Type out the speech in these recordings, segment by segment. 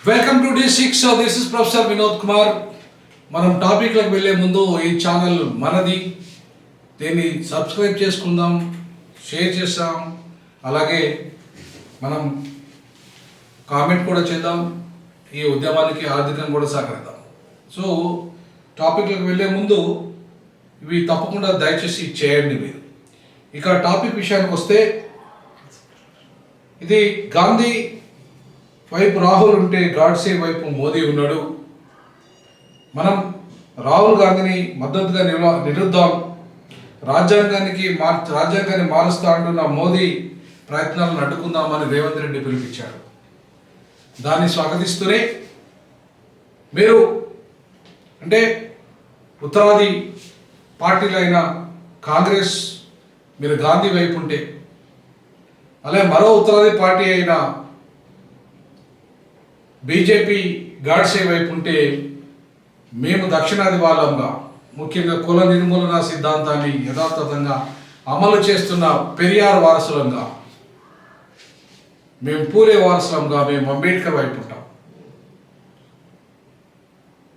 Welcome to D6. This is professor Vinod Kumar. మనం టాపిక్లకు వెళ్ళే ముందు ఈ ఛానల్ మనది, దీన్ని సబ్స్క్రైబ్ చేసుకుందాం, షేర్ చేస్తాం, అలాగే మనం కామెంట్ కూడా చేద్దాం, ఈ ఉద్యమానికి ఆర్థికంగా కూడా సహకరిద్దాం. సో టాపిక్లకు వెళ్ళే ముందు ఇవి తప్పకుండా దయచేసి చేయండి మీరు. ఇక టాపిక్ విషయానికి వస్తే, ఇది గాంధీ వైపు రాహుల్ ఉంటే గాడ్సే వైపు మోదీ ఉన్నాడు. మనం రాహుల్ గాంధీని మద్దతుగా నిలుద్దాం. రాజ్యాంగాన్ని మారుస్తా అంటున్న మోదీ ప్రయత్నాలను అడ్డుకుందామని రేవంత్ రెడ్డి పిలుపునిచ్చాడు. దాన్ని స్వాగతిస్తూనే మీరు అంటే ఉత్తరాది పార్టీలైన కాంగ్రెస్ మీరు గాంధీ వైపు ఉంటే, అలాగే మరో ఉత్తరాది పార్టీ అయిన బీజేపీ గాడ్సే వైపు ఉంటే, మేము దక్షిణాది వాళ్ళంగా, ముఖ్యంగా కుల నిర్మూలన సిద్ధాంతాన్ని యథాతథంగా అమలు చేస్తున్న పెరియార్ వారసులంగా, మేము పూలే వారసులంగా మేము అంబేద్కర్ వైపు ఉంటాం.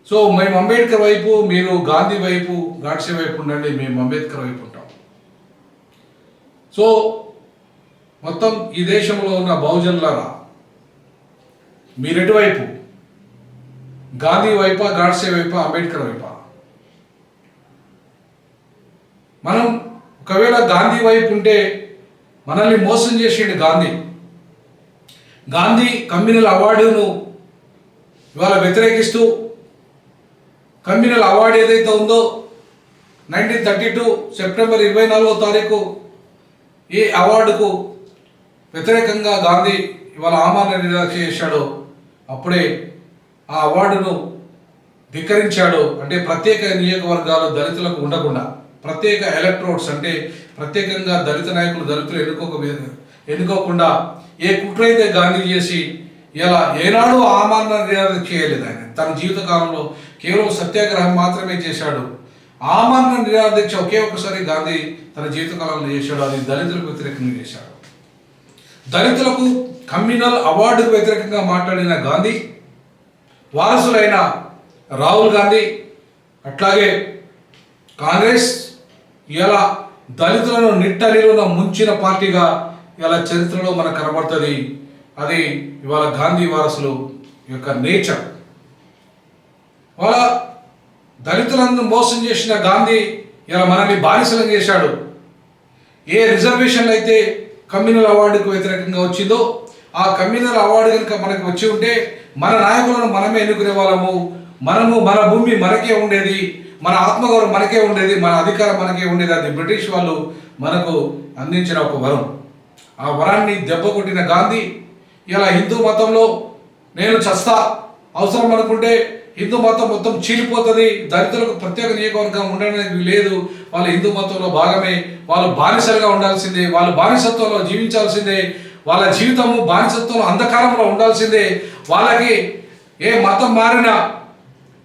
సో మేము అంబేద్కర్ వైపు, మీరు గాంధీ వైపు గాడ్సే వైపు ఉండండి, మేము అంబేద్కర్ వైపు ఉంటాం. సో మొత్తం ఈ దేశంలో ఉన్న బహుజనులారా, మీరెటువైపు? గాంధీ వైపా, గాడ్సే వైపా, అంబేద్కర్ వైపా? మనం ఒకవేళ గాంధీ వైపు ఉంటే మనల్ని మోసం చేసిండు గాంధీ కమ్యూనల్ అవార్డును ఇవాళ వ్యతిరేకిస్తూ, కమ్యూనల్ అవార్డు ఏదైతే ఉందో 1932 సెప్టెంబర్ 24వ తారీఖు ఈ అవార్డుకు వ్యతిరేకంగా గాంధీ ఇవాళ ఆమరణ నిరాక్ష చేశాడో, అప్పుడే ఆ అవార్డును ధిక్కరించాడు. అంటే ప్రత్యేక నియోజకవర్గాలు దళితులకు ఉండకుండా, ప్రత్యేక ఎలక్ట్రోడ్స్ అంటే ప్రత్యేకంగా దళిత నాయకులు దళితులు ఎన్నుకోకుండా ఏ కుట్ర అయితే గాంధీ చేసి ఇలా ఏనాడు ఆమరణ నిరాక్ష చేయలేదు. ఆయన తన జీవితకాలంలో కేవలం సత్యాగ్రహం మాత్రమే చేశాడు. ఆమరణ నిరాదీక్ష ఒకే ఒకసారి గాంధీ తన జీవితకాలంలో చేశాడు. అది దళితులకు వ్యతిరేకంగా చేశాడు. దళితులకు కమ్యూనల్ అవార్డుకు వ్యతిరేకంగా మాట్లాడిన గాంధీ వారసులైన రాహుల్ గాంధీ, అట్లాగే కాంగ్రెస్ ఇలా దళితులను నిట్టనిలున ముంచిన పార్టీగా ఇలా చరిత్రలో మనకు కనబడుతుంది. అది ఇవాళ గాంధీ వారసులు యొక్క నేచర్. వాళ్ళ దళితులను మోసం చేసిన గాంధీ ఇలా మనల్ని బానిసలం చేశాడు. ఏ రిజర్వేషన్లు అయితే కమ్యూనల్ అవార్డుకు వ్యతిరేకంగా వచ్చిందో, ఆ కమ్యూనల్ అవార్డు కనుక మనకు వచ్చి ఉంటే మన నాయకులను మనమే ఎన్నుకునే వాళ్ళము. మన భూమి మనకే ఉండేది, మన ఆత్మగౌరవం మనకే ఉండేది, మన అధికారం మనకే ఉండేది. అది బ్రిటిష్ వాళ్ళు మనకు అందించిన ఒక వరం. ఆ వరాన్ని దెబ్బ కొట్టిన గాంధీ ఇలా హిందూ మతంలో నేను చస్తా, అవసరం అనుకుంటే హిందూ మతం మొత్తం చీలిపోతుంది, దళితులకు ప్రత్యేక నియోజకవర్గం ఉండడానికి లేదు, వాళ్ళు హిందూ మతంలో భాగమే, వాళ్ళు బానిసలుగా ఉండాల్సిందే, వాళ్ళు బానిసత్వంలో జీవించాల్సిందే, వాళ్ళ జీవితము బానిసత్వంలో అంధకారంలో ఉండాల్సిందే, వాళ్ళకి ఏ మతం మారినా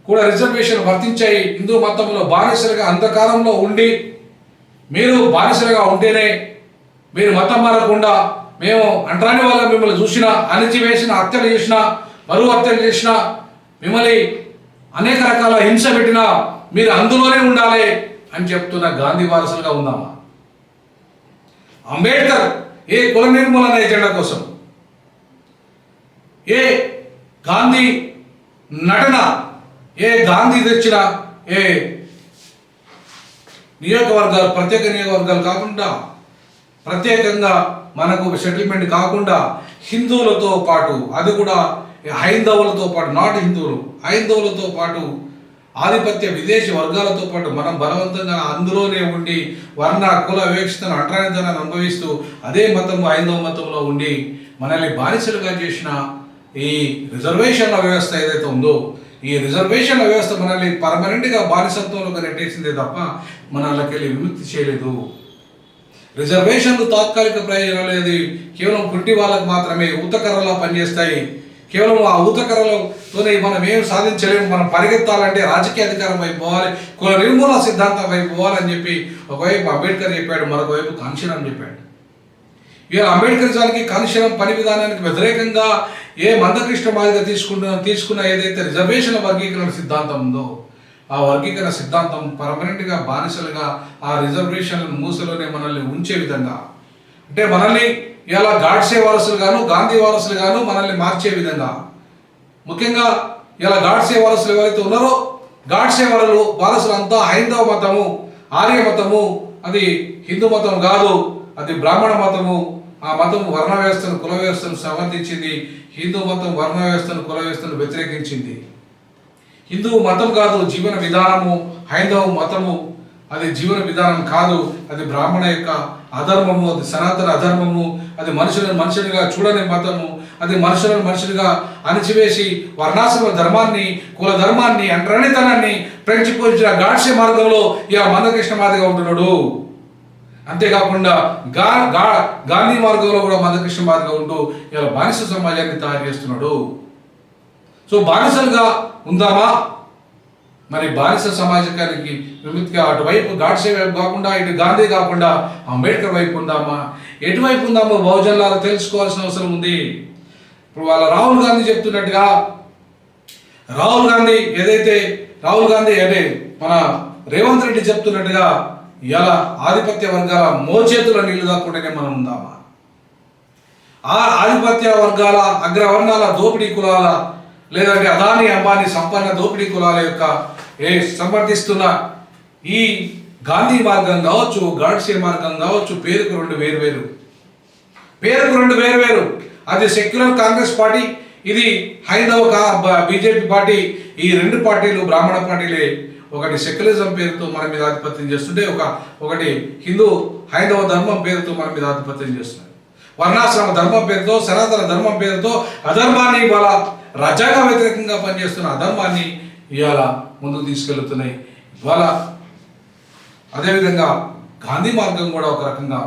కూడా రిజర్వేషన్ వర్తించాయి. హిందూ మతంలో బానిసలుగా అంధకారంలో ఉండి మీరు బానిసలుగా ఉంటేనే, మీరు మతం మారకుండా, మేము అంటరాని వాళ్ళ మిమ్మల్ని చూసినా, అణిచివేసిన హత్యలు చేసినా, బరువు హత్యలు చేసినా, మిమ్మల్ని అనేక రకాల హింస పెట్టినా మీరు అందులోనే ఉండాలి అని చెప్తున్న గాంధీ వారసులుగా ఉందామా? అంబేద్కర్ ఏ కుల నిర్మూలన ఎజెండా కోసం, ఏ గాంధీ నటన, ఏ గాంధీ తెచ్చిన ఏ నియోజకవర్గాలు, ప్రత్యేక నియోజకవర్గాలు కాకుండా, ప్రత్యేకంగా మనకు సెటిల్మెంట్ కాకుండా హిందువులతో పాటు, అది కూడా హైందవులతో పాటు, నాట్ హిందువులు, హైందవులతో పాటు ఆధిపత్య విదేశీ వర్గాలతో పాటు మనం బలవంతంగా అందులోనే ఉండి వర్ణ కుల వివక్షతను అంటరానితనాన్ని అనుభవిస్తూ అదే మతం హైందవ మతంలో ఉండి మనల్ని బానిసలుగా చేసిన ఈ రిజర్వేషన్ల వ్యవస్థ ఏదైతే ఉందో, ఈ రిజర్వేషన్ల వ్యవస్థ మనల్ని పర్మనెంట్గా బానిసత్వంలోకి నెట్టేసిందే తప్ప మనల్ని విముక్తి చేయలేదు. రిజర్వేషన్లు తాత్కాలిక ప్రయోజనం లేదు, కేవలం కుంటి వాళ్ళకు మాత్రమే ఊతకర్రలా పనిచేస్తాయి. కేవలం ఆ ఊతకర్రలతోనే మనం ఏం సాధించలేము. మనం పరిగెత్తాలంటే రాజకీయ అధికారం వైపు పోవాలి, కుల నిర్మూలన సిద్ధాంతం వైపు పోవాలని చెప్పి ఒకవైపు అంబేద్కర్ చెప్పాడు, మరొక వైపు కాంక్షణం చెప్పాడు. ఇవాళ అంబేద్కరిజానికి కాన్షియం పని విధానానికి వ్యతిరేకంగా ఏ మందకృష్ణ మాదిగా తీసుకున్న ఏదైతే రిజర్వేషన్ల వర్గీకరణ సిద్ధాంతం ఉందో ఆ వర్గీకరణ సిద్ధాంతం పర్మనెంట్గా బానిసలుగా ఆ రిజర్వేషన్ల మూసలోనే మనల్ని ఉంచే విధంగా, అంటే మనల్ని ఇలా గాడ్సే వారసులు గాను గాంధీ వారసులు గాను మనల్ని మార్చే విధంగా, ముఖ్యంగా ఇలా గాడ్సే వారసులు ఎవరైతే ఉన్నారో గాడ్సే వారసులంతా హైందవ మతము, ఆర్య మతము, అది హిందూ మతం కాదు, అది బ్రాహ్మణ మతము. ఆ మతం వర్ణ వ్యవస్థను కుల వ్యవస్థను సమర్థించింది. హిందూ మతం వర్ణ వ్యవస్థను కుల వ్యవస్థను వ్యతిరేకించింది. హిందూ మతం కాదు జీవన విధానము, హైందవ మతము అది జీవన విధానం కాదు, అది బ్రాహ్మణ యొక్క అధర్మము, అది సనాతన అధర్మము, అది మనుషులుగా చూడని మతము, అది మనుషులుగా అణచివేసి వర్ణాశ్రమ ధర్మాన్ని, కుల ధర్మాన్ని, అంటరానితనాన్ని పెంచిపోయించిన గాడ్సే మార్గంలో ఇలా మందకృష్ణ మాదిగా ఉంటున్నాడు. అంతేకాకుండా గాంధీ మార్గంలో కూడా మందకృష్ణ మాదిగా ఉంటూ ఇలా బానిస సమాజాన్ని తయారు చేస్తున్నాడు. సో బానిసలుగా ఉందామా? మరి బానిస సమాజానికి విముక్తిగా అటువైపు గాడ్సే వైపు కాకుండా, ఇటు గాంధీ కాకుండా అంబేద్కర్ వైపు ఉందామా? ఎటువైపు ఉందామో బహుజనులారా తెలుసుకోవాల్సిన అవసరం ఉంది. ఇప్పుడు వాళ్ళ రాహుల్ గాంధీ చెప్తున్నట్టుగా, రాహుల్ గాంధీ అంటే మన రేవంత్ రెడ్డి చెప్తున్నట్టుగా ఇలా ఆధిపత్య వర్గాల మోచేతుల నీళ్లు కాకుండానే మనం ఉందామా? ఆ ఆధిపత్య వర్గాల అగ్రవర్ణాల దోపిడీ కులాల, లేదంటే అదాని అంబానీ సంపన్న దోపిడీ కులాల యొక్క సమర్థిస్తున్న ఈ గాంధీ మార్గం కావచ్చు, గాడ్సే మార్గం కావచ్చు, పేరుకు రెండు వేరు. అది సెక్యులర్ కాంగ్రెస్ పార్టీ, ఇది హైందవ బీజేపీ పార్టీ. ఈ రెండు పార్టీలు బ్రాహ్మణ పార్టీలే. ఒకటి సెక్యులరిజం పేరుతో మన మీద ఆధిపత్యం చేస్తుంటే, ఒకటి హిందూ హైందవ ధర్మం పేరుతో మన మీద ఆధిపత్యం చేస్తున్నారు. వర్ణాశ్రమ ధర్మం పేరుతో, సనాతన ధర్మం పేరుతో అధర్మాన్ని ఇవాళ రాజ్యాంగ వ్యతిరేకంగా పనిచేస్తున్న అధర్మాన్ని ఇవాళ ముందుకు తీసుకెళ్తున్నాయి. ఇవాళ అదేవిధంగా గాంధీ మార్గం కూడా ఒక రకంగా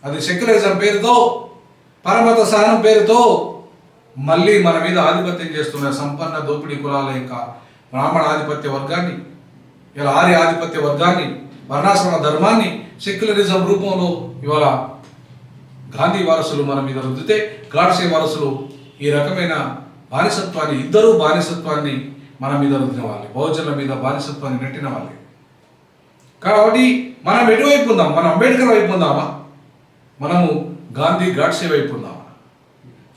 అది సెక్యులరిజం పేరుతో, పరమత సహనం పేరుతో మళ్ళీ మన మీద ఆధిపత్యం చేస్తున్న సంపన్న దోపిడీ కులాల యొక్క బ్రాహ్మణ ఆధిపత్య వర్గాన్ని, ఇలా ఆర్య ఆధిపత్య వర్గాన్ని, వర్ణాశ్రమ ధర్మాన్ని సెక్యులరిజం రూపంలో ఇవాళ గాంధీ వారసులు మన మీద రుద్దితే, గాడ్సే వారసులు ఈ రకమైన బానిసత్వాన్ని, ఇద్దరూ బానిసత్వాన్ని మన మీద రుద్దిన వాళ్ళే, బహుజనుల మీద బానిసత్వాన్ని నెట్టిన వాళ్ళే. కాబట్టి మనం ఎటువైపు ఉందాం? మనం అంబేద్కర్ వైపు ఉందామా? మనము గాంధీ గాడ్సే వైపు ఉందామా?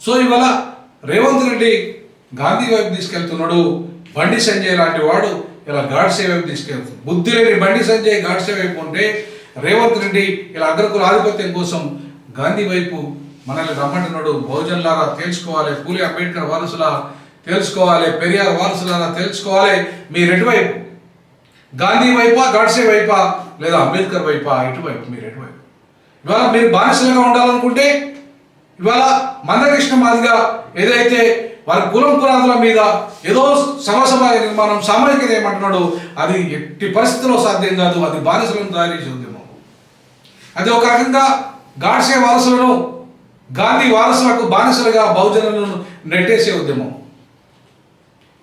సో ఇవాళ రేవంత్ రెడ్డి గాంధీ వైపు తీసుకెళ్తున్నాడు. బండి సంజయ్ లాంటి వాడు ఇలా గాడ్సే వైపు తీసుకెళ్తున్నాడు. బుద్ధి లేని బండి సంజయ్ గాడ్సే వైపు ఉంటే, రేవంత్ రెడ్డి ఇలా అగ్రకుల ఆధిపత్యం కోసం గాంధీ వైపు మనల్ని రమ్మంటున్నాడు. బహుజనులారా తెలుసుకోవాలి, పూలే అంబేద్కర్ వారసులా తెలుసుకోవాలి, పెరియార్ వారసులారా తెలుసుకోవాలి. మీరు ఎటువైపు? గాంధీ వైపా, గాడ్సే వైపా, లేదా అంబేద్కర్ వైపా? ఎటువైపు? మీరు ఎటువైపు? ఇవాళ మీరు బానిసలుగా ఉండాలనుకుంటే, ఇవాళ మందకృష్ణ మాదిగా ఏదైతే వారి కులం పురాదుల మీద ఏదో సమాజ నిర్మాణం, సామాజిక ఏమంటున్నాడు, అది ఎట్టి పరిస్థితుల్లో సాధ్యం కాదు. అది బానిసలను తయారు చేసే ఉద్యమం. అది ఒక రకంగా గాడ్సే వారసులను గాంధీ వారసులకు బానిసలుగా బహుజనులను నెట్టేసే ఉద్యమం.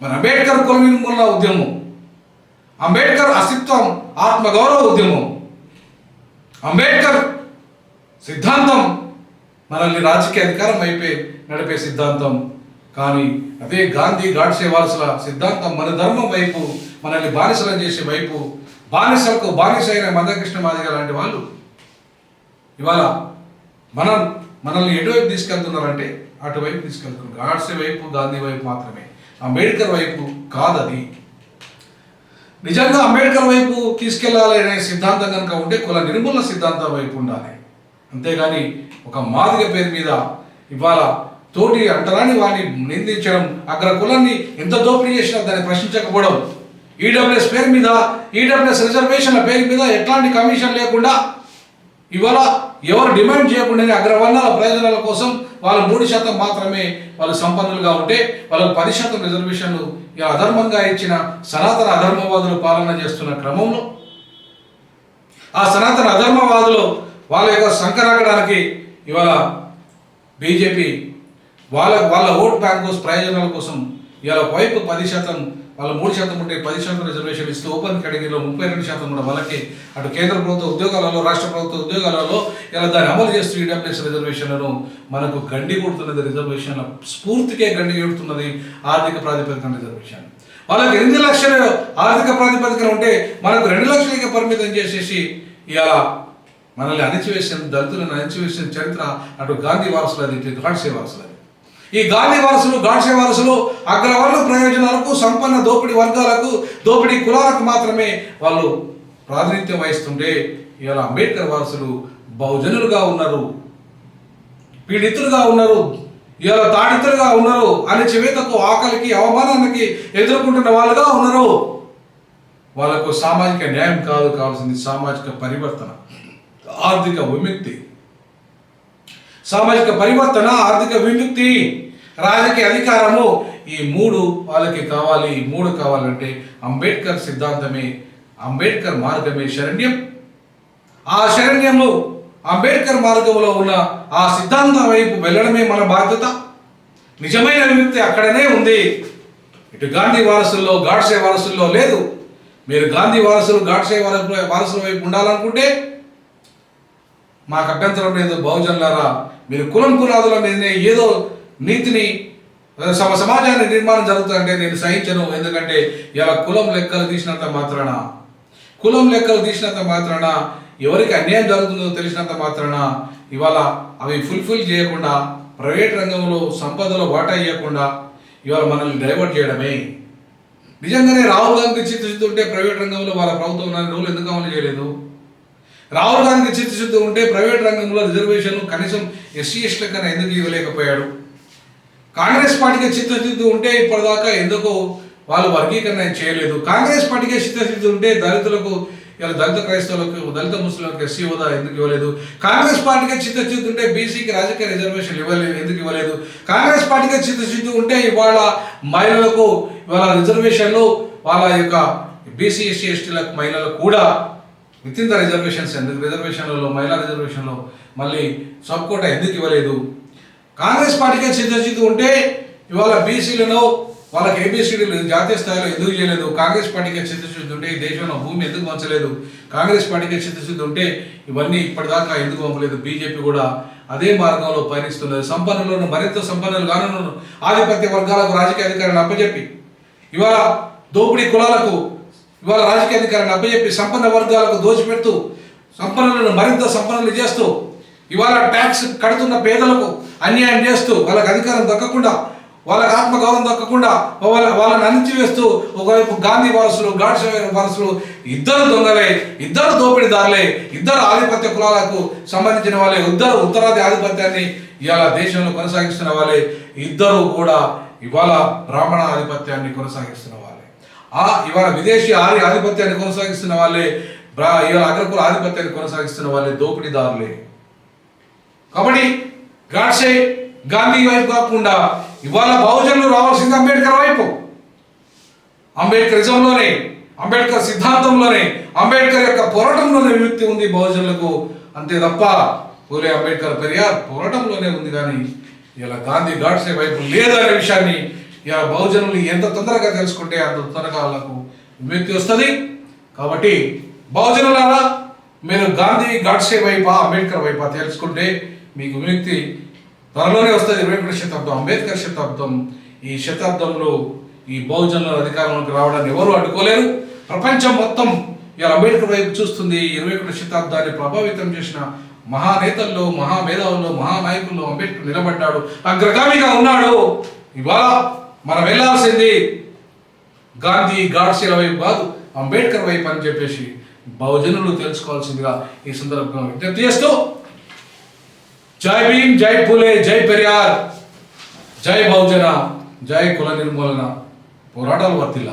మరి అంబేద్కర్ కుల నిర్మూలన ఉద్యమం, అంబేద్కర్ అస్తిత్వం ఆత్మగౌరవ ఉద్యమం, అంబేద్కర్ సిద్ధాంతం మనల్ని రాజకీయ అధికారం అయిపోయి నడిపే సిద్ధాంతం. కానీ అదే గాంధీ గాడ్సే వారసుల సిద్ధాంతం మన ధర్మం వైపు, మనల్ని బానిసలను చేసే వైపు, బానిసలకు బానిస అయిన మందకృష్ణ మాదిగ లాంటి వాళ్ళు ఇవాళ మనల్ని ఎటువైపు తీసుకెళ్తున్నారంటే అటువైపు తీసుకెళ్తున్నారు. గాడ్సే వైపు, గాంధీ వైపు మాత్రమే, అంబేద్కర్ వైపు కాదు. అది నిజంగా అంబేద్కర్ వైపు తీసుకెళ్లాలి అనే సిద్ధాంతం కనుక ఉంటే కుల నిర్మూలన సిద్ధాంతం వైపు ఉండాలి. అంతేగాని ఒక మాదిగ పేరు మీద ఇవాళ తోటి అంటరాని వాడిని నిందించడం, అగ్ర కులాన్ని ఎంత దోపిడీ చేసినా దాన్ని ప్రశ్నించకపోవడం, ఈడబ్ల్యూఎస్ పేరు మీద, ఈడబ్ల్యూఎస్ రిజర్వేషన్ల పేరు మీద ఎట్లాంటి కమిషన్ లేకుండా ఇవాళ ఎవరు డిమాండ్ చేయకుండానే అగ్రవర్ణాల ప్రయోజనాల కోసం వాళ్ళు 3% మాత్రమే వాళ్ళు సంపన్నులుగా ఉంటే, వాళ్ళకు 10% రిజర్వేషన్లు అధర్మంగా ఇచ్చిన సనాతన అధర్మవాదులు పాలన చేస్తున్న క్రమంలో ఆ సనాతన అధర్మవాదులు వాళ్ళ యొక్క సంకరాగడానికి ఇవాళ బీజేపీ వాళ్ళ ఓట్ బ్యాంక్ ప్రయోజనాల కోసం ఇవాళ వైపు 10% వాళ్ళు 3% ఉంటే 10% రిజర్వేషన్ ఇస్తూ ఓపెన్ కేటగిరీలో 32% కూడా వాళ్ళకి అటు కేంద్ర ప్రభుత్వ ఉద్యోగాలలో రాష్ట్ర ప్రభుత్వ ఉద్యోగాలలో ఇలా దాన్ని అమలు చేస్తూ ఈడబ్ల్యూఎస్ రిజర్వేషన్లను మనకు గండి కొడుతున్నది. రిజర్వేషన్ల స్ఫూర్తికే గండి కొడుతున్నది ఆర్థిక ప్రాతిపదికన రిజర్వేషన్. వాళ్ళకి 8 లక్షల ఆర్థిక ప్రాతిపదికన ఉంటే మనకు 2 లక్షలకే పరిమితం చేసేసి ఇలా మనల్ని అణిచివేసిన, దళితులను అణిచివేసిన చరిత్ర అటు గాంధీ వారసులది, ఇటు గాడ్సే వారసులది. ఈ గాంధీ వారసులు, గాడ్సే వారసులు అగ్రవర్ణ ప్రయోజనాలకు, సంపన్న దోపిడీ వర్గాలకు, దోపిడీ కులాలకు మాత్రమే వాళ్ళు ప్రాతినిధ్యం వహిస్తుంటే ఇలా అంబేద్కర్ వారసులు బహుజనులుగా ఉన్నారు, పీడితులుగా ఉన్నారు, ఇలా తాడితులుగా ఉన్నారు, అణచివేతకు, ఆకలికి, అవమానానికి ఎదుర్కొంటున్న వాళ్ళుగా ఉన్నారు. వాళ్ళకు సామాజిక న్యాయం కాదు కావాల్సింది, సామాజిక పరివర్తన, ఆర్థిక విముక్తి. సామాజిక పరివర్తన, ఆర్థిక విముక్తి, రాజకీయ అధికారము, ఈ 3 వాళ్ళకి కావాలి. ఈ 3 కావాలంటే అంబేద్కర్ సిద్ధాంతమే, అంబేద్కర్ మార్గమే శరణ్యం. ఆ శరణ్యము అంబేద్కర్ మార్గంలో ఉన్న ఆ సిద్ధాంతం వైపు వెళ్ళడమే మన బాధ్యత. నిజమైన విముక్తి అక్కడనే ఉంది. ఇటు గాంధీ వారసుల్లో, గాడ్సే వారసుల్లో లేదు. మీరు గాంధీ వారసులు, గాడ్సే వారసుల వైపు ఉండాలనుకుంటే మాకు అభ్యంతరం లేదు. బహుజనులారా, మీరు కులాదుల మీదనే ఏదో నీతిని, సమాజాన్ని నిర్మాణం జరుగుతుందంటే నేను సహించను. ఎందుకంటే ఇలా కులం లెక్కలు తీసినంత మాత్రాన ఎవరికి అన్యాయం జరుగుతుందో తెలిసినంత మాత్రాన ఇవాళ అవి ఫుల్ఫిల్ చేయకుండా, ప్రైవేట్ రంగంలో సంపదలో వాటా ఇవ్వకుండా ఇవాళ మనల్ని డైవర్ట్ చేయడమే. నిజంగానే రాహుల్ గాంధీ చిత్తశుద్ధి ఉంటే ప్రైవేట్ రంగంలో వాళ్ళ ప్రభుత్వం రూల్ ఎందుకు అమలు చేయలేదు? రాహుల్ గాంధీ చిత్తశుద్ధి ఉంటే ప్రైవేట్ రంగంలో రిజర్వేషన్లు కనీసం ఎస్సీ ఎస్టీల కన్నా ఎందుకు ఇవ్వలేకపోయాడు? కాంగ్రెస్ పార్టీకి చిత్తశుద్ధి ఉంటే ఇప్పటిదాకా ఎందుకు వాళ్ళు వర్గీకరణ చేయలేదు? కాంగ్రెస్ పార్టీకి చిత్తశుద్ధి ఉంటే దళితులకు, ఇలా దళిత క్రైస్తవులకు, దళిత ముస్లింలకు ఎస్సీ హోదా ఎందుకు ఇవ్వలేదు? కాంగ్రెస్ పార్టీకి చిత్తశుద్ధి ఉంటే బీసీకి రాజకీయ రిజర్వేషన్ ఎందుకు ఇవ్వలేదు? కాంగ్రెస్ పార్టీకి చిత్తశుద్ధి ఉంటే ఇవాళ మహిళలకు ఇవాళ రిజర్వేషన్లు, వాళ్ళ యొక్క బీసీ ఎస్సీ ఎస్టీలకు మహిళలకు కూడా విత్ ఇన్ ద రిజర్వేషన్స్ ఎందుకు, రిజర్వేషన్లలో మహిళా రిజర్వేషన్లో మళ్ళీ సబ్ కోటా ఎందుకు ఇవ్వలేదు? కాంగ్రెస్ పార్టీకి చిత్తశుద్ధి ఉంటే ఇవాళ బీసీలను వాళ్ళకి ఏబిసిడీలు జాతీయ స్థాయిలో ఎందుకు చేయలేదు? కాంగ్రెస్ పార్టీకి చిత్తశుద్ధి ఉంటే ఈ దేశంలో భూమి ఎందుకు పంచలేదు? కాంగ్రెస్ పార్టీకి చిత్తశుద్ధి ఉంటే ఇవన్నీ ఇప్పటిదాకా ఎందుకు పంపలేదు? బీజేపీ కూడా అదే మార్గంలో పయనిస్తున్నది. సంపన్నులను మరింత సంపన్నులు గాను ఆధిపత్య వర్గాలకు రాజకీయ అధికారాన్ని అప్పచెప్పి, ఇవాళ దోపిడీ కులాలకు ఇవాళ రాజకీయ అధికారాన్ని అప్పచెప్పి, సంపన్న వర్గాలకు దోచిపెడుతూ, సంపన్నులను మరింత సంపన్నులు చేస్తూ, ఇవాళ ట్యాక్స్ కడుతున్న పేదలకు అన్యాయం చేస్తూ, వాళ్ళకి అధికారం దక్కకుండా, వాళ్ళకి ఆత్మగౌరవం దక్కకుండా వాళ్ళని అణిచివేస్తూ, ఒకవైపు గాంధీ వారసులు, గాడ్సే వారసులు ఇద్దరు దొంగలే, ఇద్దరు దోపిడీదారులే, ఇద్దరు ఆధిపత్య కులాలకు సంబంధించిన వాళ్ళే, ఇద్దరు ఉత్తరాది ఆధిపత్యాన్ని ఇవాళ దేశంలో కొనసాగిస్తున్న వాళ్ళే, ఇద్దరు కూడా ఇవాళ బ్రాహ్మణ ఆధిపత్యాన్ని కొనసాగిస్తున్న వాళ్ళే, ఇవాళ విదేశీ ఆధిపత్యాన్ని కొనసాగిస్తున్న వాళ్ళే, ఇవాళ అగ్రకుల ఆధిపత్యాన్ని కొనసాగిస్తున్న వాళ్ళే దోపిడీదారులే. కాబట్టి గాడ్సే, గాంధీ వైపు కాకుండా ఇవాళ బహుజనులు రావాల్సింది అంబేద్కర్ వైపు. అంబేద్కరిజంలోనే, అంబేద్కర్ సిద్ధాంతంలోనే, అంబేద్కర్ యొక్క పోరాటంలోనే విముక్తి ఉంది బహుజనులకు. అంతే తప్ప పూలే అంబేద్కర్ పెరియార్ పోరాటంలోనే ఉంది. కానీ ఇలా గాంధీ, గాడ్సే వైపు లేదు అనే విషయాన్ని ఇలా బహుజనులు ఎంత తొందరగా తెలుసుకుంటే అంత తొందరగా వాళ్ళకు విముక్తి వస్తుంది. కాబట్టి బహుజనులారా, మీరు గాంధీ, గాడ్సే వైపా, అంబేద్కర్ వైపా తెలుసుకుంటే మీకు విముక్తి త్వరలోనే వస్తుంది. 21వ శతాబ్దం అంబేద్కర్ శతాబ్దం. ఈ శతాబ్దంలో ఈ బహుజనుల అధికారంలోకి రావడాన్ని ఎవరు అడ్డుకోలేరు. ప్రపంచం మొత్తం ఇలా అంబేద్కర్ వైపు చూస్తుంది. 21వ శతాబ్దాన్ని ప్రభావితం చేసిన మహానేతల్లో, మహామేధావుల్లో, మహానాయకుల్లో అంబేద్కర్ నిలబడ్డాడు, అగ్రగామిగా ఉన్నాడు. ఇవాళ మనం వెళ్ళాల్సింది గాంధీ, గాడ్సేల వైపు కాదు, అంబేద్కర్ వైపు అని చెప్పేసి బహుజనులు తెలుసుకోవాల్సిందిగా ఈ సందర్భంగా విజ్ఞప్తి చేస్తూ, జై భీమ్, జై పూలే, జై పెరియార్, జై బహుజన, జై కుల నిర్మూలన పోరాటాలు వర్తిల్లాలి.